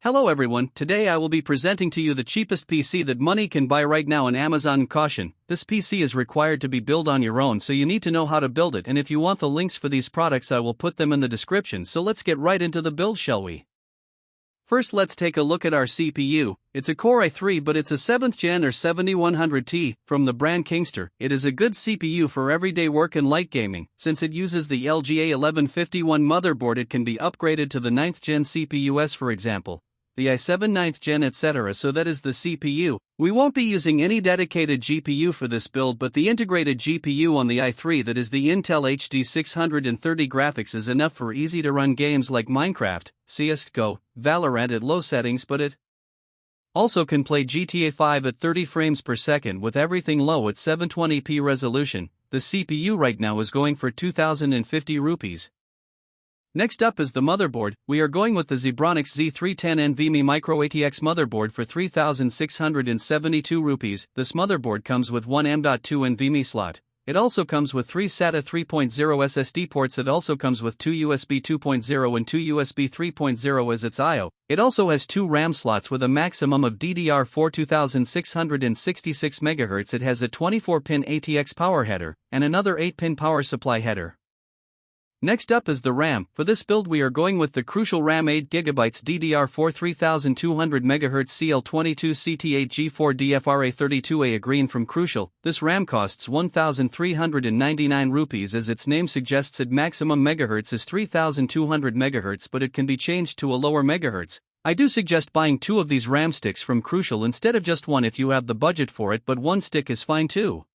Hello everyone, today I will be presenting to you the cheapest PC that money can buy right now on Amazon. Caution, this PC is required to be built on your own, so you need to know how to build it, and if you want the links for these products I will put them in the description. So let's get right into the build, shall we? First let's take a look at our CPU. It's a Core i3 but it's a 7th gen or 7100T from the brand Kingster. It is a good CPU for everyday work and light gaming. Since it uses the LGA 1151 motherboard, it can be upgraded to the 9th gen CPUs, for example the i7 9th gen, etc. So that is the CPU. We won't be using any dedicated GPU for this build, but the integrated GPU on the i3, that is the Intel HD 630 graphics, is enough for easy to run games like Minecraft, CSGO, Valorant at low settings, but it also can play GTA 5 at 30 frames per second with everything low at 720p resolution. The CPU right now is going for 2050 rupees. Next up is the motherboard. We are going with the Zebronics Z310 NVMe Micro ATX motherboard for 3672 rupees. This motherboard comes with one M.2 NVMe slot. It also comes with 3 SATA 3.0 SSD ports. It also comes with 2 USB 2.0 and 2 USB 3.0 as its I/O. It also has 2 RAM slots with a maximum of DDR4 2666 MHz. It has a 24-pin ATX power header and another 8-pin power supply header. Next up is the RAM. For this build we are going with the Crucial RAM 8GB DDR4 3200 MHz CL22 CT8 G4 DFRA32A, a green from Crucial. This RAM costs 1399 rupees. As its name suggests, its maximum megahertz is 3200 MHz, but it can be changed to a lower megahertz. I do suggest buying 2 of these RAM sticks from Crucial instead of just one if you have the budget for it, but 1 stick is fine too.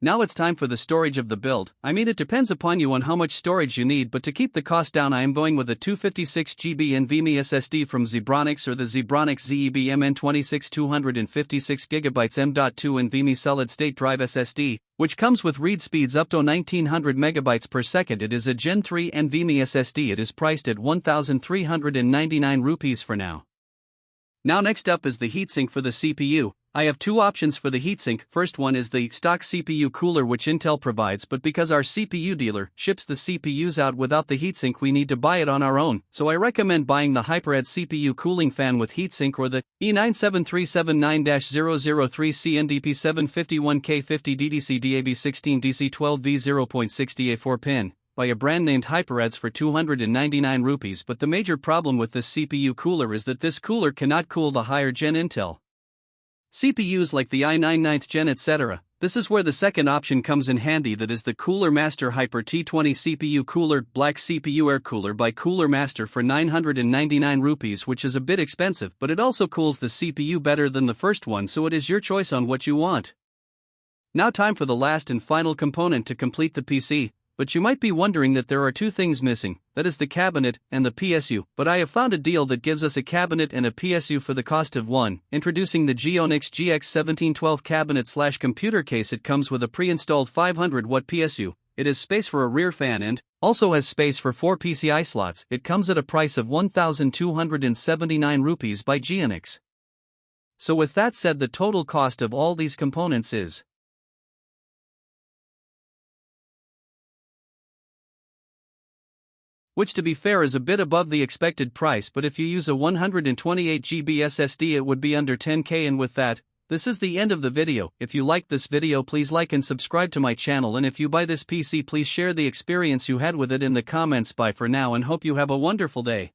Now it's time for the storage of the build. I mean, it depends upon you on how much storage you need, but to keep the cost down I am going with a 256GB NVMe SSD from Zebronics, or the Zebronics ZEB MN26 256GB M.2 NVMe solid state drive SSD, which comes with read speeds up to 1900 MB per second. It is a Gen 3 NVMe SSD. It is priced at 1399 rupees for now. Now next up is the heatsink for the CPU. I have 2 options for the heatsink. First one is the stock CPU cooler which Intel provides, but because our CPU dealer ships the CPUs out without the heatsink we need to buy it on our own, so I recommend buying the Hyperhead CPU cooling fan with heatsink, or the E97379-003 CNDP751K50 DDC DAB16 DC12 V0.6 DA4 pin by a brand named Hyperheads for 299 rupees. But the major problem with this CPU cooler is that this cooler cannot cool the higher gen Intel CPUs like the i9 9th gen, etc. This is where the second option comes in handy, that is the Cooler Master Hyper T20 CPU Cooler Black CPU Air Cooler by Cooler Master for 999 rupees, which is a bit expensive, but it also cools the CPU better than the first one, so it is your choice on what you want. Now time for the last and final component to complete the PC. But you might be wondering that there are 2 things missing, that is the cabinet and the PSU, but I have found a deal that gives us a cabinet and a PSU for the cost of one. Introducing the Geonix GX1712 cabinet/computer case. It comes with a pre-installed 500-watt PSU. It has space for a rear fan and also has space for 4 PCI slots. It comes at a price of 1279 rupees by Geonix. So with that said, the total cost of all these components is, which to be fair is a bit above the expected price, but if you use a 128GB SSD it would be under 10k. And with that, this is the end of the video. If you liked this video please like and subscribe to my channel, and if you buy this PC please share the experience you had with it in the comments. Bye for now and hope you have a wonderful day.